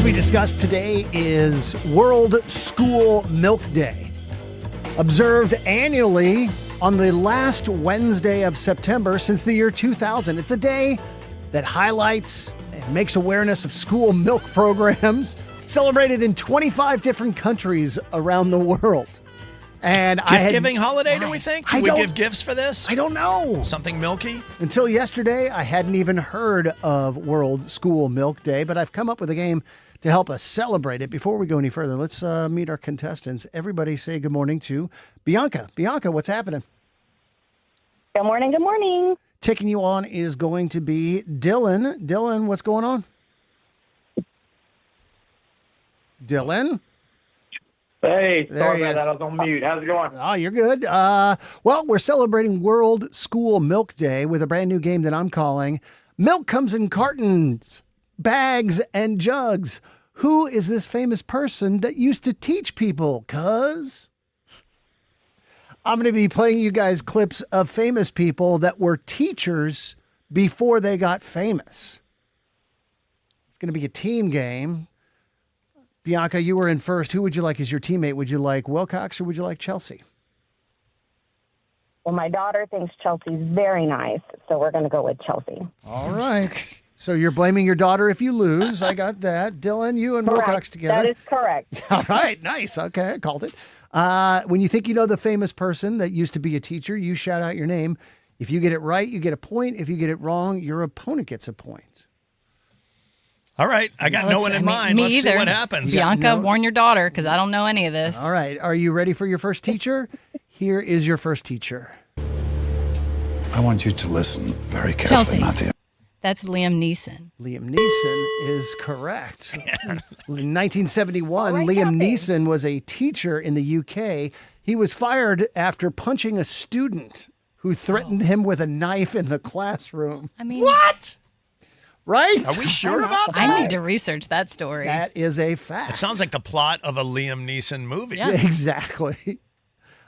we discussed today is World School Milk Day, observed annually on the last Wednesday of September since the year 2000. It's a day that highlights and makes awareness of school milk programs, celebrated in 25 different countries around the world. And Gift-giving holiday, do we think? Do we give gifts for this? I don't know. Something milky? Until yesterday, I hadn't even heard of World School Milk Day, but I've come up with a game to help us celebrate it. Before we go any further, let's meet our contestants. Everybody say good morning to Bianca. Bianca, what's happening? Good morning, good morning. Taking you on is going to be Dylan. Dylan, what's going on? Dylan? Hey, There sorry he about is. that. I was on mute. How's it going? Oh, you're good. Well, we're celebrating World School Milk Day with a brand new game that I'm calling Milk Comes in Cartons, Bags, and Jugs. Who is this famous person that used to teach people? Cuz I'm going to be playing you guys clips of famous people that were teachers before they got famous. It's going to be a team game. Bianca, you were in first. Who would you like as your teammate? Would you like Wilcox or would you like Chelsea? Well, my daughter thinks Chelsea's very nice, so we're going to go with Chelsea. All right. So you're blaming your daughter if you lose. I got that. Dylan, you and Correct. Wilcox together. That is correct. All right. Nice. Okay. I called it. When you think you know the famous person that used to be a teacher, you shout out your name. If you get it right, you get a point. If you get it wrong, your opponent gets a point. All right. I got no one in mind. Me Let's either. see what happens. Bianca, warn your daughter because I don't know any of this. All right. Are you ready for your first teacher? Here is your first teacher. I want you to listen very carefully, Chelsea. Matthew. That's Liam Neeson. Liam Neeson is correct. In 1971, All right, Liam Kathy. Neeson was a teacher in the UK. He was fired after punching a student who threatened him with a knife in the classroom. I mean, What? Right? Are we sure about that? I need to research that story. That is a fact. It sounds like the plot of a Liam Neeson movie. Yeah. Exactly.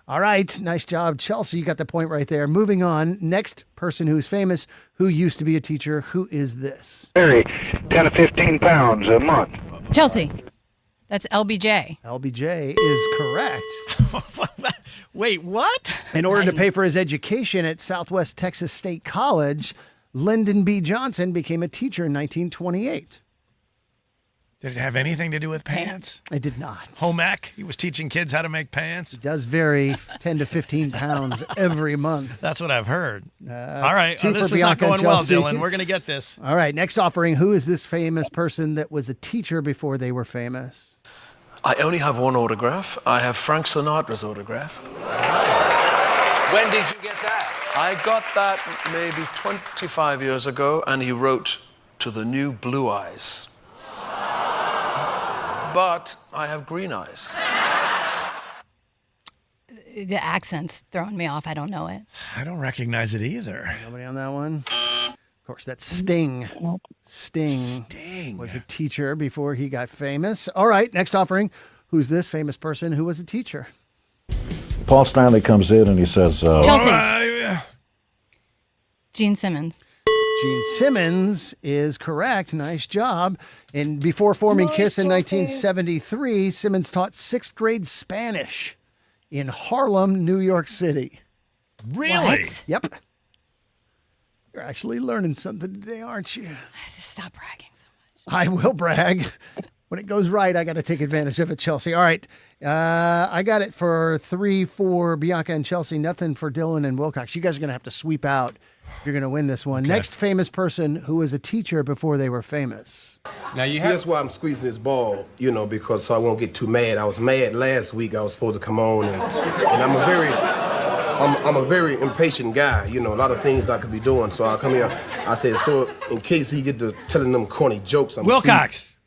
All right. Nice job, Chelsea. You got the point right there. Moving on. Next person who's famous, who used to be a teacher. Who is this? Very 10 to 15 pounds a month. Chelsea. That's LBJ. LBJ is correct. Wait, what? In order to pay for his education at Southwest Texas State College, Lyndon B. Johnson became a teacher in 1928. Did it have anything to do with pants? I did not. Home ec? He was teaching kids how to make pants? It does vary 10 to 15 pounds every month. That's what I've heard. All right. two This for is not Bianca and going well, Chelsea. Dylan. We're going to get this. All right, next offering. Who is this famous person that was a teacher before they were famous? I only have one autograph. I have Frank Sinatra's autograph. When did you get that? I got that maybe 25 years ago, and he wrote to the new blue eyes. But I have green eyes. The accent's throwing me off. I don't know it. I don't recognize it either. Nobody on that one? Of course, that's Sting. Sting was a teacher before he got famous. All right, next offering. Who's this famous person who was a teacher? Paul Stanley comes in and he says, Chelsea. Gene Simmons. Gene Simmons is correct. Nice job. And before forming KISS in 1973, Simmons taught sixth grade Spanish in Harlem, New York City. Really? What? Yep. You're actually learning something today, aren't you? Just stop bragging so much. I will brag. When it goes right, I got to take advantage of it, Chelsea. All right. I got it for 3 for Bianca and Chelsea. Nothing for Dylan and Wilcox. You guys are going to have to sweep out if you're going to win this one. Okay. Next famous person who was a teacher before they were famous. Now you See, that's why I'm squeezing this ball, because so I won't get too mad. I was mad last week. I was supposed to come on, and I'm a very impatient guy. A lot of things I could be doing. So I come here. I said, so in case he get to telling them corny jokes, I'm Wilcox.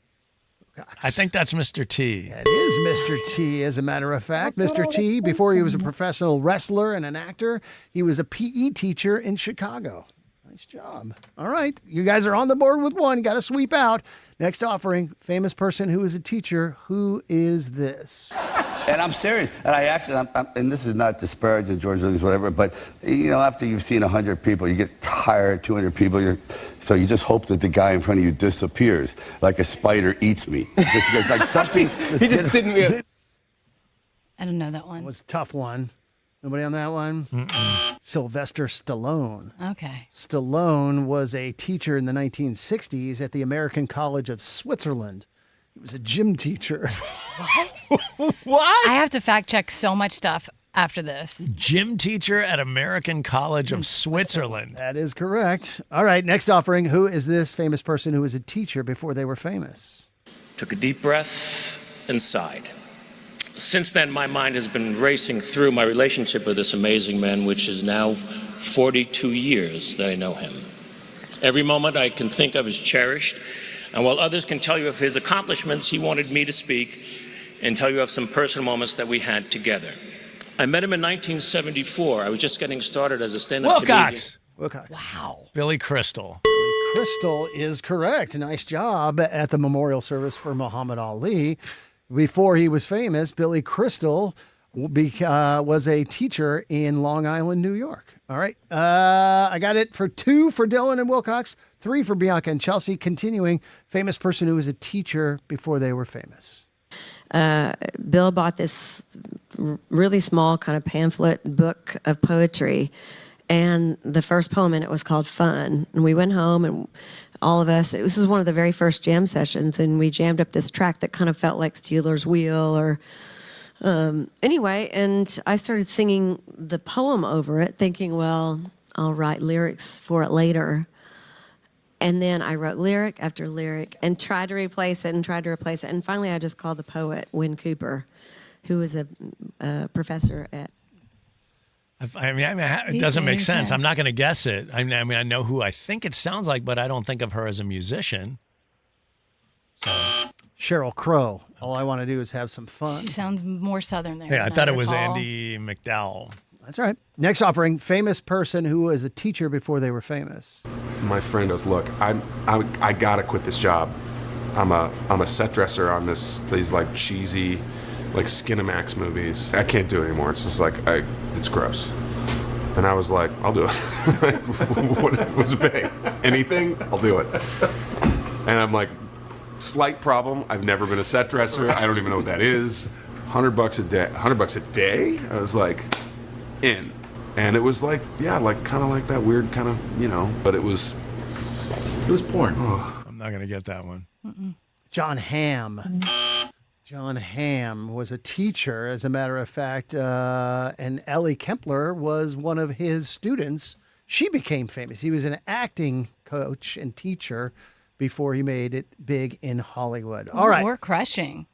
I think that's Mr. T. That is Mr. T, as a matter of fact. Mr. T, before he was a professional wrestler and an actor, he was a PE teacher in Chicago. Nice job. All right. You guys are on the board with one. Got to sweep out. Next offering, famous person who is a teacher. Who is this? And I'm serious. And I actually, and this is not disparaging George Lucas, whatever, but, you know, after you've seen 100 people, you get tired, 200 people, so you just hope that the guy in front of you disappears, like a spider eats me. Just, like something. He just didn't. I don't know that one. It was a tough one. Nobody on that one? Sylvester Stallone. Okay. Stallone was a teacher in the 1960s at the American College of Switzerland. He was a gym teacher. What? I have to fact check so much stuff after this. Gym teacher at American College of Switzerland. That is correct. All right, next offering. Who is this famous person who was a teacher before they were famous? Took a deep breath and sighed. Since then, my mind has been racing through my relationship with this amazing man, which is now 42 years that I know him. Every moment I can think of is cherished, and while others can tell you of his accomplishments, he wanted me to speak and tell you of some personal moments that we had together. I met him in 1974. I was just getting started as a stand-up comedian. Wilcox. Wow. Billy Crystal. Crystal is correct. Nice job at the memorial service for Muhammad Ali. Before he was famous, Billy Crystal was a teacher in Long Island, New York. All right. I got it for 2 for Dylan and Wilcox, 3 for Bianca and Chelsea. Continuing, famous person who was a teacher before they were famous. Bill bought this really small kind of pamphlet book of poetry, and the first poem in it was called Fun. And we went home, and all of us, this was one of the very first jam sessions, and we jammed up this track that kind of felt like Steeler's Wheel or anyway, and I started singing the poem over it, thinking, well, I'll write lyrics for it later. And then I wrote lyric after lyric and tried to replace it and tried to replace it. And finally, I just called the poet Wynn Cooper, who was a professor at... It doesn't make sense. I'm not going to guess it. I mean, I know who I think it sounds like, but I don't think of her as a musician. So. Sheryl Crow. All I want to do is have some fun. She sounds more Southern there. Yeah, I than thought it was recall. Andy McDowell. That's right. Next offering, famous person who was a teacher before they were famous. My friend goes, look, I gotta quit this job. I'm a set dresser on these like cheesy, like Skinamax movies. I can't do it anymore. It's just like it's gross. And I was like, I'll do it. What's the pay? Anything? I'll do it. And I'm like, slight problem. I've never been a set dresser. I don't even know what that is. $100 a day. $100 a day? I was like, in. And it was like, yeah, like kind of like that weird kind of, you know, but it was porn. Oh. I'm not going to get that one. John Hamm. John Hamm was a teacher, as a matter of fact, and Ellie Kempler was one of his students. She became famous. He was an acting coach and teacher before he made it big in Hollywood. All right. We're crushing.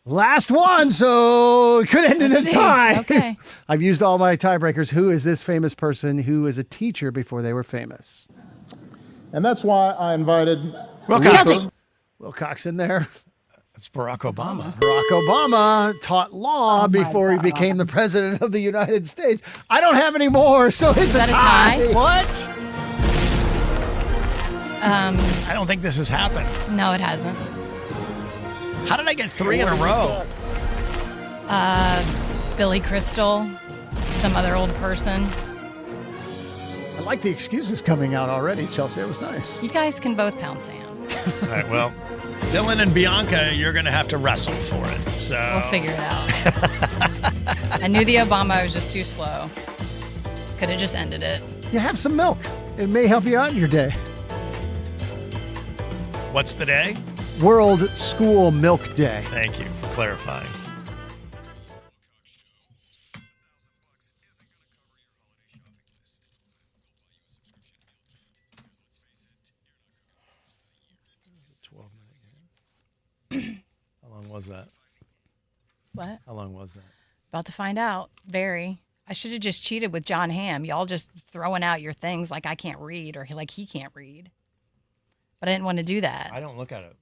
Last one, so it could end in a tie. Okay. I've used all my tiebreakers. Who is this famous person who was a teacher before they were famous? And that's why I invited Wilcox in there. It's Barack Obama. Barack Obama taught law before he became the president of the United States. I don't have any more, so it's a tie. What? I don't think this has happened. No, it hasn't. How did I get 3 in a row? Billy Crystal, some other old person. I like the excuses coming out already, Chelsea. It was nice. You guys can both pound sand. All right, well, Dylan and Bianca, you're going to have to wrestle for it. So We'll figure it out. I knew the Obama was just too slow. Could have just ended it. You have some milk. It may help you out in your day. What's the day? World School Milk Day. Thank you for clarifying. How long was that? What? How long was that? About to find out. Very. I should have just cheated with John Hamm. Y'all just throwing out your things like I can't read or like he can't read. But I didn't want to do that. I don't look at it.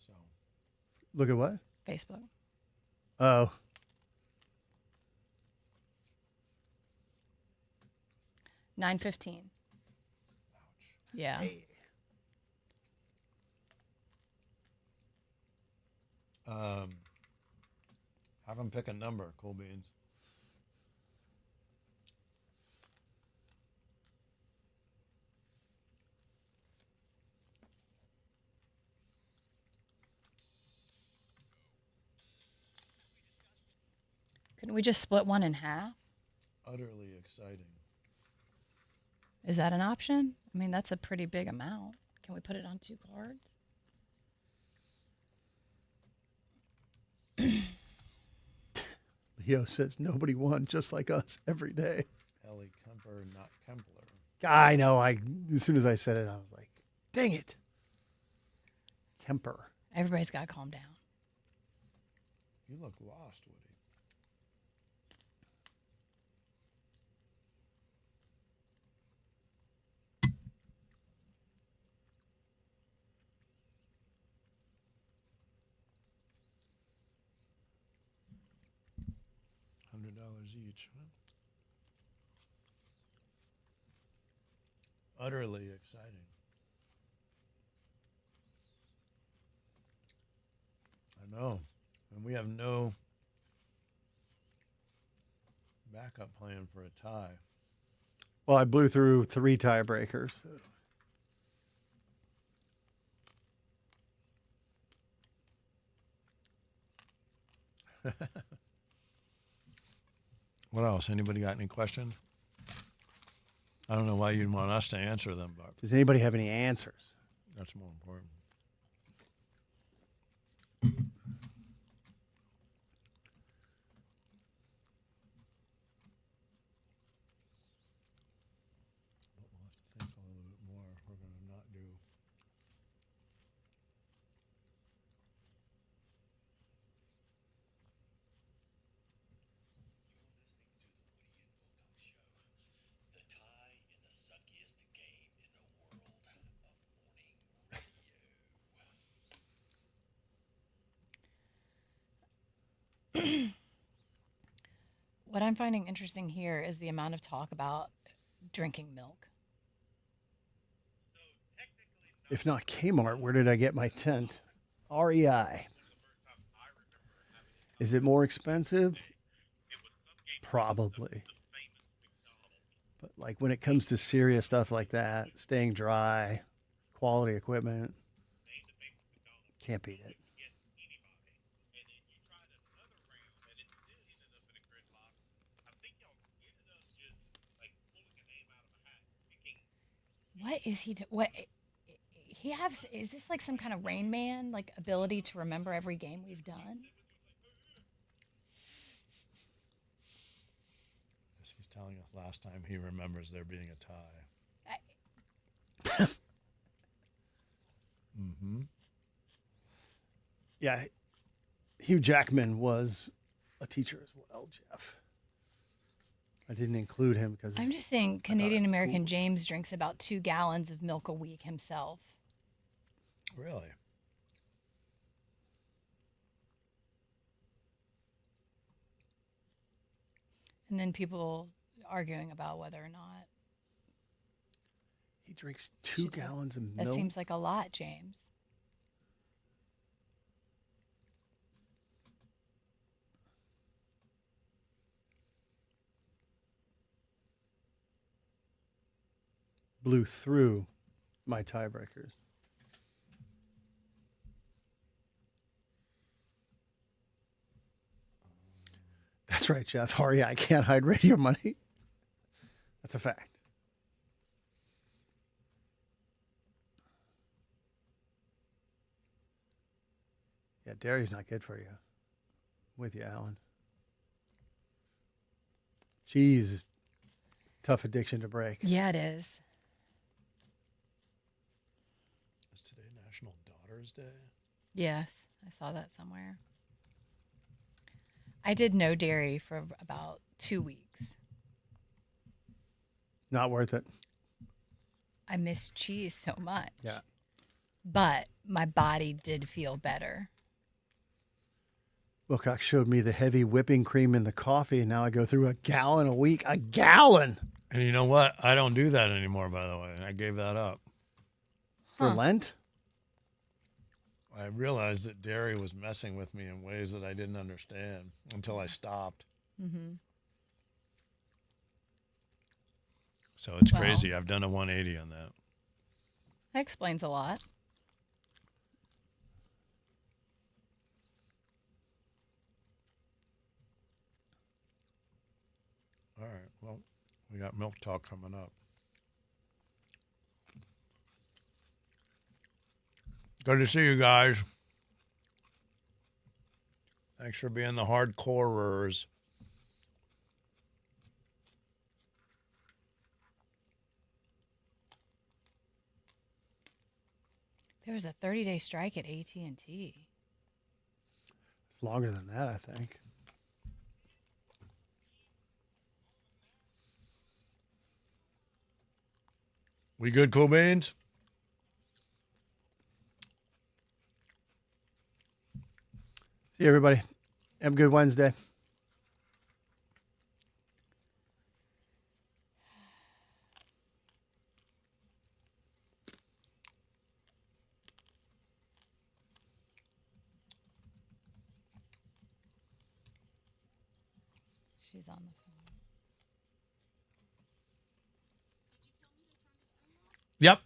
So. Look at what? Facebook. Oh. $9.15. Yeah. Hey. Have them pick a number, Cool Beans. Couldn't we just split one in half? Utterly exciting. Is that an option? I mean, that's a pretty big amount. Can we put it on 2 cards? Leo says nobody won, just like us every day. Ellie Kemper, not Kempler. I know. As soon as I said it, I was like, dang it. Kemper. Everybody's got to calm down. You look lost, Woody. $100 each. Huh? Utterly exciting. I know. And we have no backup plan for a tie. Well, I blew through 3 tiebreakers. What else? Anybody got any questions? I don't know why you'd want us to answer them, but Does anybody have any answers? that's more important. But we'll have to think a little bit more if we're going to not do. What I'm finding interesting here is the amount of talk about drinking milk. If not Kmart, where did I get my tent? REI. Is it more expensive? Probably. But like when it comes to serious stuff like that, staying dry, quality equipment, can't beat it. What is he? What he has? Is this like some kind of Rain Man, like ability to remember every game we've done? He's telling us last time he remembers there being a tie. Mm-hmm. Yeah, Hugh Jackman was a teacher as well, Jeff. I didn't include him because I'm just saying Canadian American James drinks about 2 gallons of milk a week himself. Really? And then people arguing about whether or not he drinks 2 gallons of milk. that seems like a lot, James. Blew through my tiebreakers. That's right, Jeff. REI, I can't hide radio money. That's a fact. Yeah, dairy's not good for you. With you, Alan. Cheese is a tough addiction to break. Yeah, it is. Is today National Daughters Day? Yes, I saw that somewhere. I did no dairy for about 2 weeks. Not worth it. I miss cheese so much. Yeah. But my body did feel better. Wilcox showed me the heavy whipping cream in the coffee, and now I go through a gallon a week. A gallon! And you know what? I don't do that anymore, by the way. I gave that up. For Lent? I realized that dairy was messing with me in ways that I didn't understand until I stopped. Mm-hmm. So it's Wow. crazy. I've done a 180 on that. That explains a lot. All right. Well, we got milk talk coming up. Good to see you guys. Thanks for being the hardcorers. There was a 30-day strike at AT&T. It's longer than that, I think. We good, Cool Beans? See you, everybody. Have a good Wednesday. She's on the phone. Yep.